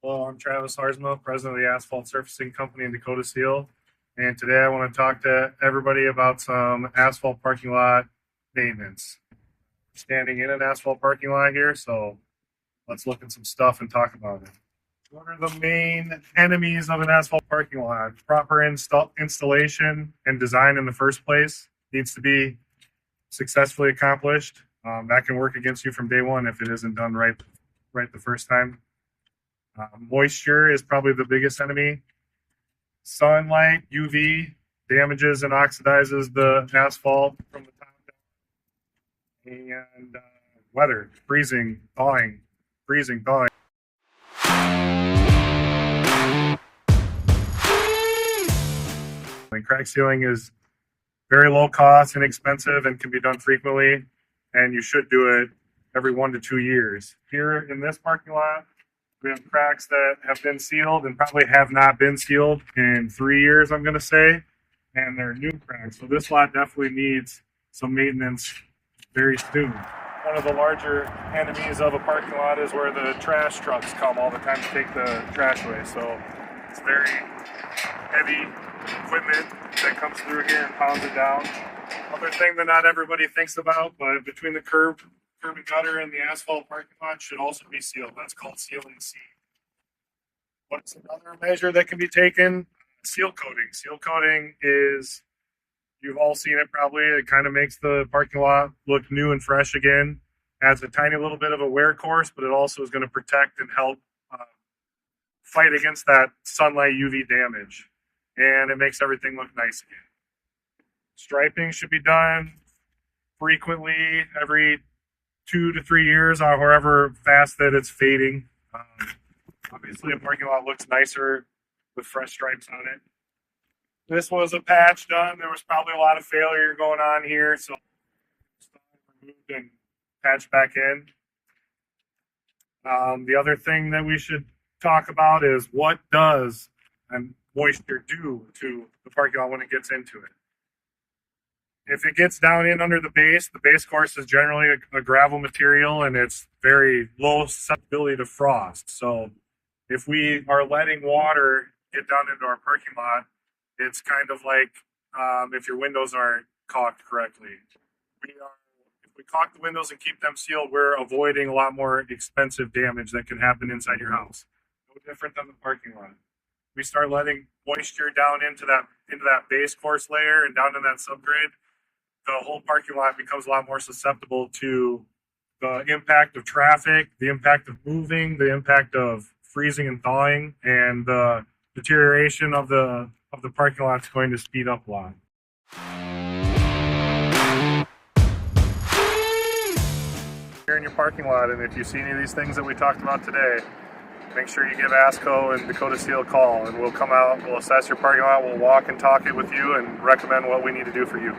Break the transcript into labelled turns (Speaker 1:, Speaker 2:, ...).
Speaker 1: Hello, I'm Travis Haarsma, president of the Asphalt Surfacing Company in Dakota Seal. And today I want to talk to everybody about some asphalt parking lot maintenance. Standing in an asphalt parking lot here, so let's look at some stuff and talk about it. What are the main enemies of an asphalt parking lot? Proper installation and design in the first place needs to be successfully accomplished. That can work against you from day one if it isn't done right the first time. Moisture is probably the biggest enemy. Sunlight, UV, damages and oxidizes the asphalt from the top down. And weather, freezing, thawing. And crack sealing is very low cost, inexpensive, and can be done frequently. And you should do it every 1 to 2 years. Here in this parking lot, we have cracks that have been sealed and probably have not been sealed in 3 years, I'm going to say. And they're new cracks. So this lot definitely needs some maintenance very soon. One of the larger enemies of a parking lot is where the trash trucks come all the time to take the trash away. So it's very heavy equipment that comes through here and pounds it down. Other thing that not everybody thinks about, but between the curb and gutter and the asphalt parking lot should also be sealed. That's called sealing C. What's another measure that can be taken? Seal coating. Seal coating is, you've all seen it probably, it kind of makes the parking lot look new and fresh again. Adds a tiny little bit of a wear course, but it also is going to protect and help fight against that sunlight UV damage. And it makes everything look nice again. Striping should be done frequently, every 2 to 3 years, or however fast that it's fading. Obviously, a parking lot looks nicer with fresh stripes on it. This was a patch done. There was probably a lot of failure going on here, so removed and patched back in. The other thing that we should talk about is what does moisture do to the parking lot when it gets into it. If it gets down in under the base course is generally a gravel material and it's very low susceptibility to frost. So if we are letting water get down into our parking lot, it's kind of like if your windows aren't caulked correctly. If we caulk the windows and keep them sealed, we're avoiding a lot more expensive damage that can happen inside your house. No different than the parking lot. We start letting moisture down into that base course layer and down to that subgrade, the whole parking lot becomes a lot more susceptible to the impact of traffic, the impact of moving, the impact of freezing and thawing, and the deterioration of the parking lot is going to speed up a lot. Here in your parking lot, and if you see any of these things that we talked about today, make sure you give ASCO and Dakota Seal a call, and we'll come out, we'll assess your parking lot, we'll walk and talk it with you and recommend what we need to do for you.